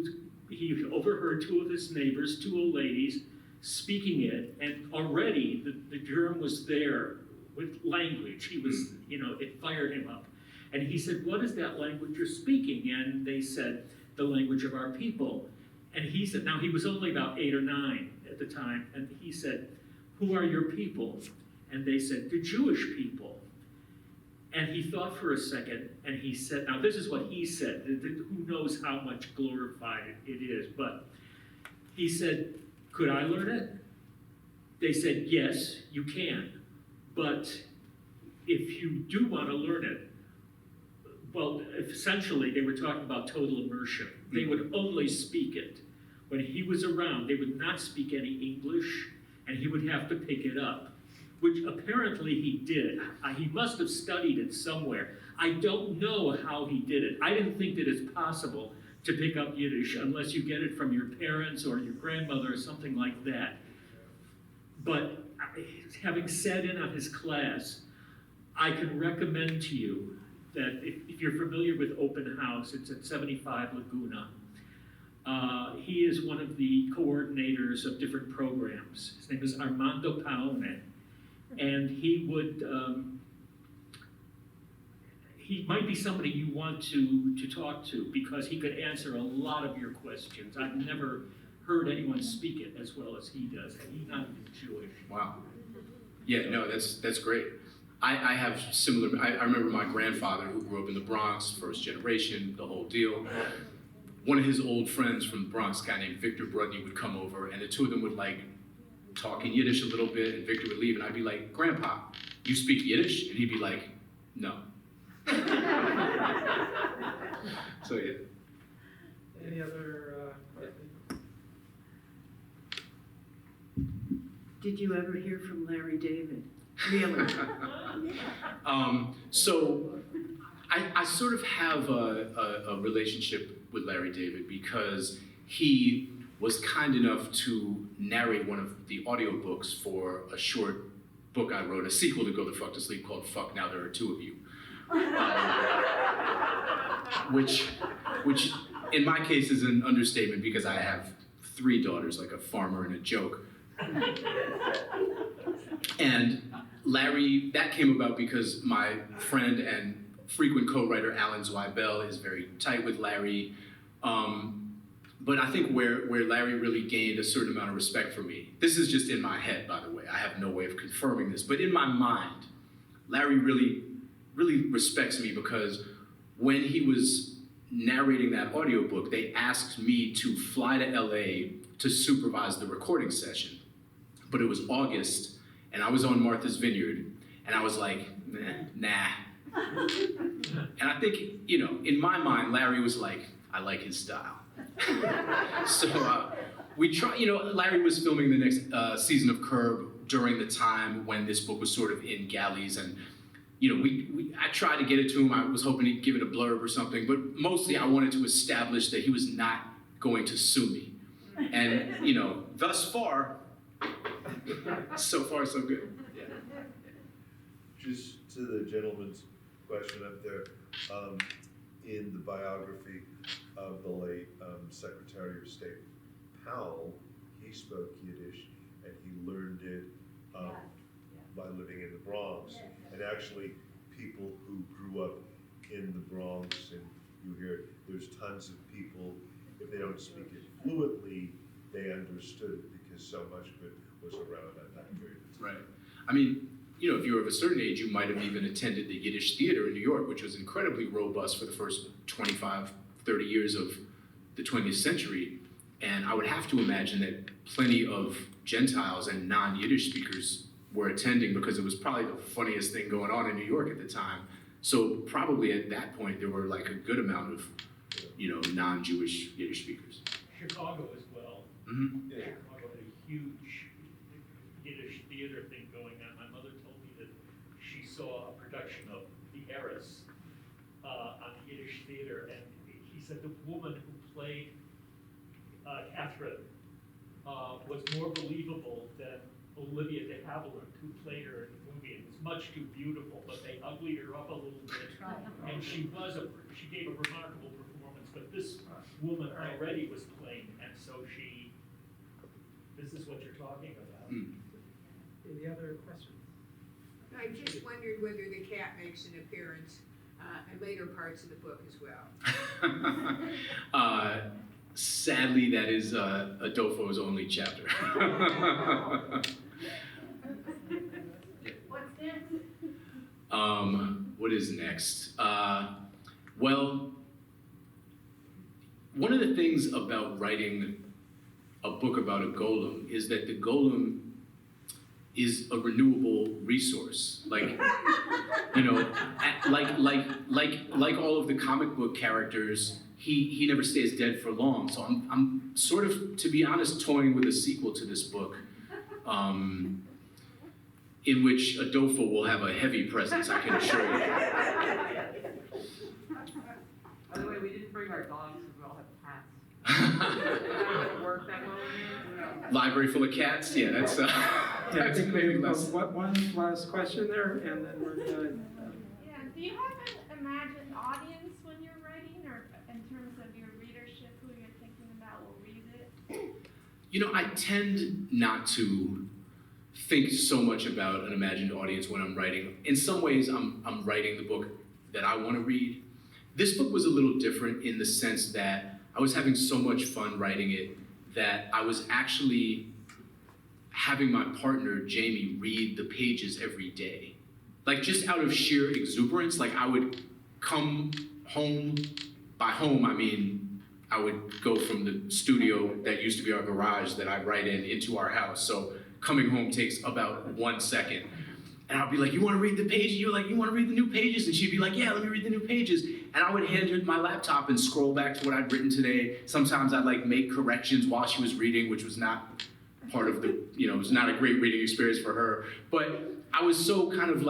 overheard 2 of his neighbors, 2 old ladies, speaking it, and already the germ was there with language. He was, it fired him up. And he said, "What is that language you're speaking?" And they said, "The language of our people." And he said, now he was only about 8 or 9 at the time, and he said, "Who are your people?" And they said, "The Jewish people." And he thought for a second, and he said, now this is what he said, who knows how much glorified it is, but he said, "Could I learn it?" They said, "Yes, you can, but if you do want to learn it," well, essentially they were talking about total immersion. They would only speak it. When he was around, they would not speak any English, and he would have to pick it up, which apparently he did. He must have studied it somewhere. I don't know how he did it. I didn't think that it's possible to pick up Yiddish unless you get it from your parents or your grandmother or something like that. But having sat in on his class, I can recommend to you that if you're familiar with Open House, it's at 75 Laguna. He is one of the coordinators of different programs. His name is Armando Paone. And he might be somebody you want to talk to, because he could answer a lot of your questions. I've never heard anyone speak it as well as he does, and he's not even Jewish. Wow. Yeah, no, that's great. I have similar, I remember my grandfather, who grew up in the Bronx, first generation, the whole deal. One of his old friends from the Bronx, a guy named Victor Brudney, would come over, and the 2 of them would talk in Yiddish a little bit, and Victor would leave, and I'd be like, "Grandpa, you speak Yiddish?" And he'd be like, "No." So yeah. Any other questions? Did you ever hear from Larry David? Really? So I sort of have a relationship with Larry David, because he was kind enough to narrate one of the audiobooks for a short book I wrote, a sequel to Go the Fuck to Sleep, called Fuck Now There Are 2 of You. Which in my case is an understatement, because I have 3 daughters, like a farmer and a joke. And Larry, that came about because my friend and frequent co-writer Alan Zweibel is very tight with Larry. But I think where Larry really gained a certain amount of respect for me, this is just in my head, by the way, I have no way of confirming this, but in my mind, Larry really respects me, because when he was narrating that audiobook, they asked me to fly to LA to supervise the recording session. But it was August, and I was on Martha's Vineyard, and I was like, nah. And I think, in my mind, Larry was like, I like his style. So we try, Larry was filming the next season of Curb during the time when this book was sort of in galleys, and I tried to get it to him. I was hoping he'd give it a blurb or something, but mostly I wanted to establish that he was not going to sue me. And thus far, so far so good. Yeah. Just to the gentleman's question up there, in the biography of the late Secretary of State Powell, he spoke Yiddish and he learned it by living in the Bronx. And actually, people who grew up in the Bronx, and you hear there's tons of people, if they don't speak it fluently, they understood it because so much of it was around at that period of time. Right. I mean, if you were of a certain age, you might have even attended the Yiddish theater in New York, which was incredibly robust for the first 25, 30 years of the 20th century. And I would have to imagine that plenty of Gentiles and non-Yiddish speakers were attending because it was probably the funniest thing going on in New York at the time. So probably at that point, there were like a good amount of, non-Jewish Yiddish speakers. Chicago as well. Mm-hmm. Yeah. Chicago had a huge Yiddish theater thing going on. My mother told me that she saw a production of The Heiress on the Yiddish theater, and he said the woman who played Catherine was more believable than Olivia de Havilland, who played her in the movie. It was much too beautiful, but they uglied her up a little bit, and she gave a remarkable performance. But this woman already was playing, and so this is what you're talking about. Any other questions? I just wondered whether the cat makes an appearance in later parts of the book as well. Sadly, that is Adolfo's only chapter. What's next? What is next? Well, one of the things about writing a book about a golem is that the golem is a renewable resource. Like all of the comic book characters, he never stays dead for long. So I'm sort of, to be honest, toying with a sequel to this book, in which Adolfo will have a heavy presence, I can assure you. By the way, we didn't bring our dogs because we all have cats. That would work that well in here? Library full of cats? Yeah, that's Yeah, I that's think maybe less. one last question there, and then we're done. Yeah, do you have an imagined audience when you're writing, or in terms of your readership, who you're thinking about will read it? I tend not to think so much about an imagined audience when I'm writing. In some ways, I'm writing the book that I want to read. This book was a little different in the sense that I was having so much fun writing it that I was actually having my partner, Jamie, read the pages every day. Like, just out of sheer exuberance, like I would come home, by home I mean I would go from the studio that used to be our garage that I write in into our house. So coming home takes about 1 second. And I'd be like, you want to read the pages? You're like, you want to read the new pages? And she'd be like, yeah, let me read the new pages. And I would hand her my laptop and scroll back to what I'd written today. Sometimes I'd make corrections while she was reading, which was not part of the, it was not a great reading experience for her. But I was so kind of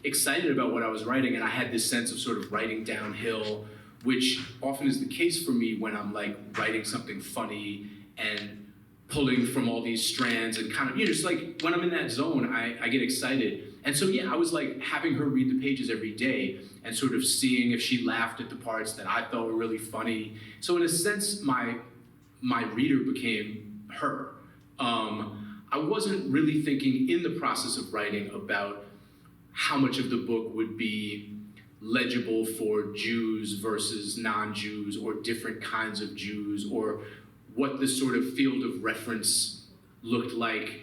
excited about what I was writing, and I had this sense of sort of writing downhill, which often is the case for me when I'm writing something funny and pulling from all these strands and kind of, just when I'm in that zone, I get excited. And so, yeah, I was having her read the pages every day and sort of seeing if she laughed at the parts that I thought were really funny. So in a sense, my reader became her. I wasn't really thinking in the process of writing about how much of the book would be legible for Jews versus non-Jews or different kinds of Jews, or what the sort of field of reference looked like.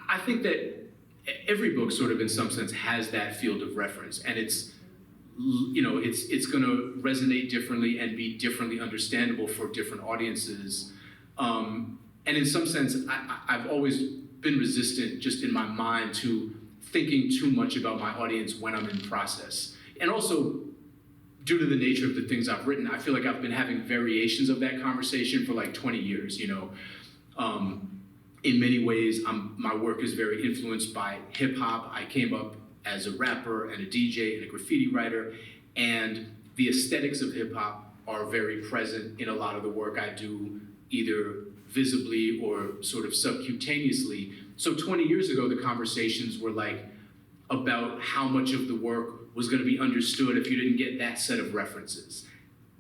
I think that every book sort of in some sense has that field of reference, and it's going to resonate differently and be differently understandable for different audiences. And in some sense, I've always been resistant just in my mind to thinking too much about my audience when I'm in process. And also, due to the nature of the things I've written, I feel like I've been having variations of that conversation for like 20 years, you know. In many ways, my work is very influenced by hip hop. I came up as a rapper and a DJ and a graffiti writer, and the aesthetics of hip hop are very present in a lot of the work I do, either visibly or sort of subcutaneously. So 20 years ago, the conversations were like about how much of the work was gonna be understood if you didn't get that set of references.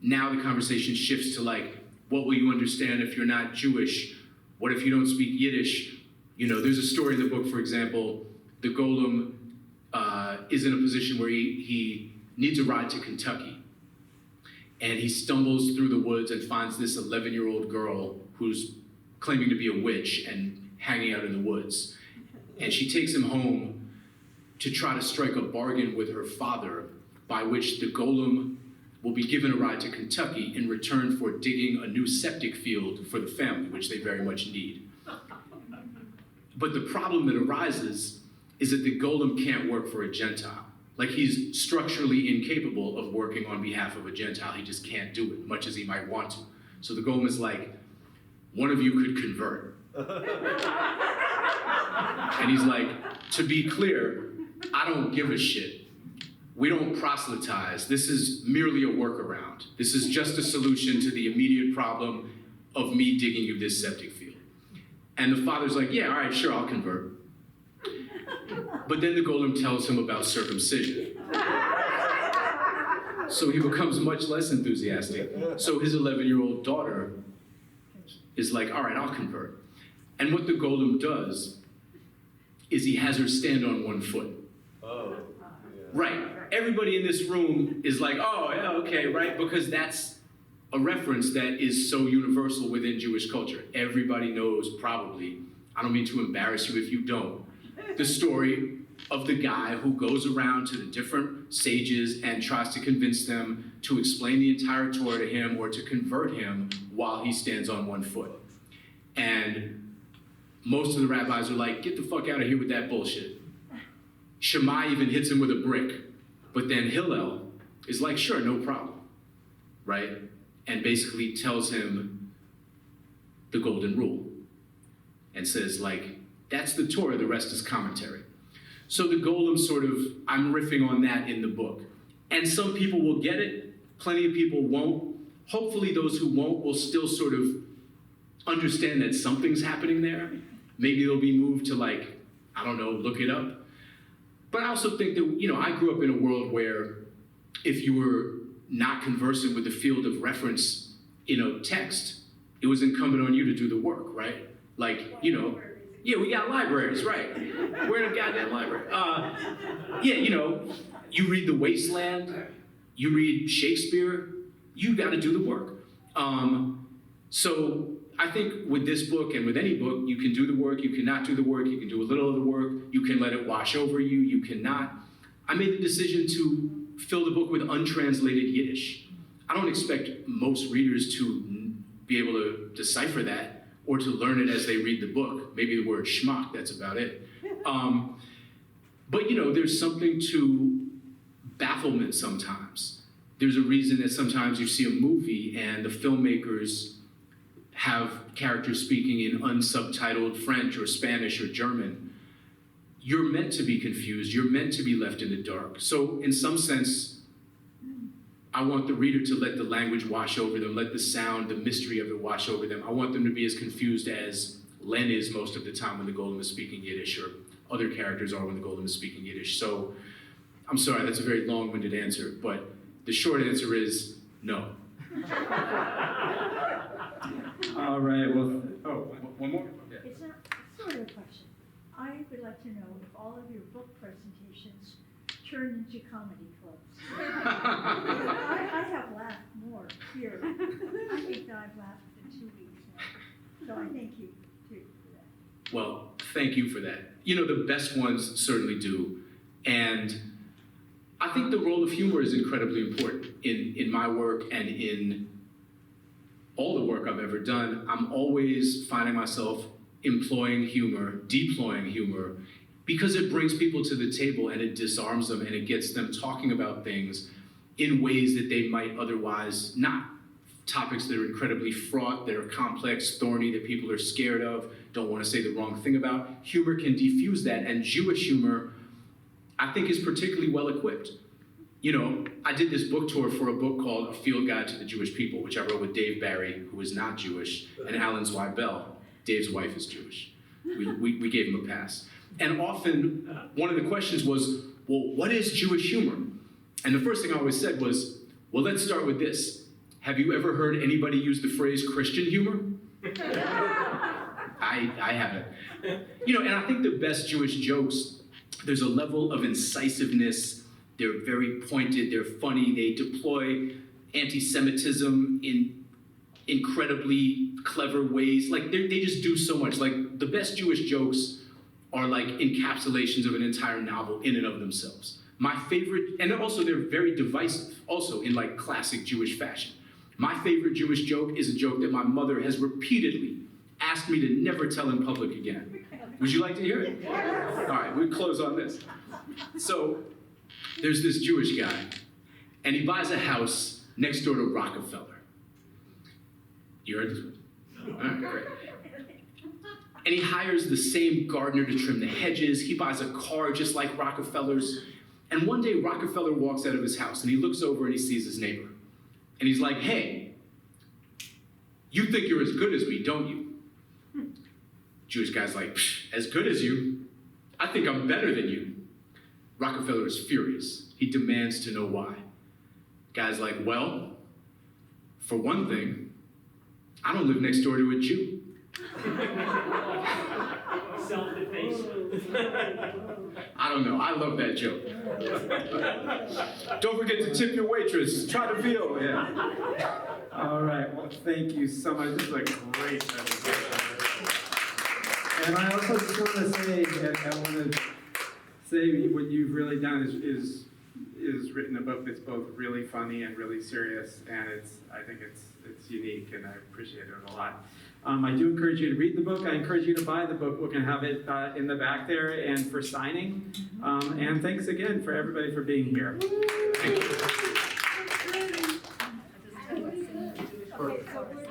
Now the conversation shifts to like, what will you understand if you're not Jewish? What if you don't speak Yiddish? You know, there's a story in the book, for example, the Golem is in a position where he needs a ride to Kentucky. And he stumbles through the woods and finds this 11-year-old girl who's claiming to be a witch and hanging out in the woods. And she takes him home to try to strike a bargain with her father, by which the Golem will be given a ride to Kentucky in return for digging a new septic field for the family, which they very much need. But the problem that arises is that the Golem can't work for a Gentile. Like, he's structurally incapable of working on behalf of a Gentile. He just can't do it, much as he might want to. So the Golem is like, one of you could convert. And he's like, to be clear, I don't give a shit. We don't proselytize. This is merely a workaround. This is just a solution to the immediate problem of me digging you this septic field. And the father's like, yeah, all right, sure, I'll convert. But then the Golem tells him about circumcision. So he becomes much less enthusiastic. So his 11-year-old daughter is like, all right, I'll convert. And what the Golem does is he has her stand on one foot. Oh, yeah. Right. Everybody in this room is like, oh, yeah, okay, right? Because that's a reference that is so universal within Jewish culture. Everybody knows, probably, I don't mean to embarrass you if you don't, the story of the guy who goes around to the different sages and tries to convince them to explain the entire Torah to him or to convert him while he stands on one foot. And most of the rabbis are like, get the fuck out of here with that bullshit. Shammai even hits him with a brick. But then Hillel is like, sure, no problem, right? And basically tells him the golden rule and says, like, that's the Torah, the rest is commentary. So the Golem sort of, I'm riffing on that in the book. And some people will get it, plenty of people won't. Hopefully those who won't will still sort of understand that something's happening there. Maybe they'll be moved to, like, I don't know, look it up. But I also think that, you know, I grew up in a world where if you were not conversant with the field of reference in a text, it was incumbent on you to do the work, right? Like, you know, yeah, we got libraries, right? We're in a goddamn library. Yeah, you know, you read The Wasteland, you read Shakespeare, you got to do the work. So I think with this book and with any book, you can do the work, you cannot do the work, you can do a little of the work, you can let it wash over you, you cannot. I made the decision to fill the book with untranslated Yiddish. I don't expect most readers to be able to decipher that or to learn it as they read the book. Maybe the word schmuck, that's about it. But you know, there's something to bafflement sometimes. There's a reason that sometimes you see a movie and the filmmakers have characters speaking in unsubtitled French or Spanish or German. You're meant to be confused. You're meant to be left in the dark. So in some sense, I want the reader to let the language wash over them, let the sound, the mystery of it wash over them. I want them to be as confused as Len is most of the time when the Golem is speaking Yiddish, or other characters are when the Golem is speaking Yiddish. So I'm sorry, that's a very long-winded answer, but the short answer is no. All right, well, oh, One more? It's not, it's sort of a question. I would like to know if all of your book presentations turn into comedy clubs. I have laughed more here. I think that I've laughed in 2 weeks now. So I thank you too for that. Well, thank you for that. You know, the best ones certainly do. And I think the role of humor is incredibly important in my work and in all the work I've ever done. I'm always finding myself employing humor, deploying humor, because it brings people to the table and it disarms them and it gets them talking about things in ways that they might otherwise not. Topics that are incredibly fraught, that are complex, thorny, that people are scared of, don't want to say the wrong thing about. Humor can defuse that, and Jewish humor, I think, is particularly well equipped. You know, I did this book tour for a book called A Field Guide to the Jewish People, which I wrote with Dave Barry, who is not Jewish, and Alan Zweibel. Dave's wife is Jewish. We gave him a pass. And often, one of the questions was, well, what is Jewish humor? And the first thing I always said was, well, let's start with this. Have you ever heard anybody use the phrase Christian humor? I haven't. You know, and I think the best Jewish jokes, there's a level of incisiveness. They're very pointed, they're funny, they deploy anti-Semitism in incredibly clever ways. Like, they just do so much. Like, the best Jewish jokes are like encapsulations of an entire novel in and of themselves. My favorite, and also they're very divisive, also in like classic Jewish fashion. My favorite Jewish joke is a joke that my mother has repeatedly asked me to never tell in public again. Would you like to hear it? All right, we'll close on this. So, there's this Jewish guy, and he buys a house next door to Rockefeller. You heard this one? All right, great. And he hires the same gardener to trim the hedges. He buys a car just like Rockefeller's. And one day, Rockefeller walks out of his house, and he looks over and he sees his neighbor. And he's like, hey, you think you're as good as me, don't you? Jewish guy's like, as good as you? I think I'm better than you. Rockefeller is furious. He demands to know why. Guy's like, well, for one thing, I don't live next door to a Jew. Self-defacement. I don't know. I love that joke. Don't forget to tip your waitress. Try to feel. Yeah. All right. Well, thank you so much. This is a great presentation. And I also just want to say, I want to say what you've really done is written a book that's both really funny and really serious, and I think it's unique, and I appreciate it a lot. I do encourage you to read the book. I encourage you to buy the book. We can have it in the back there and for signing. And thanks again for everybody for being here. Thank you.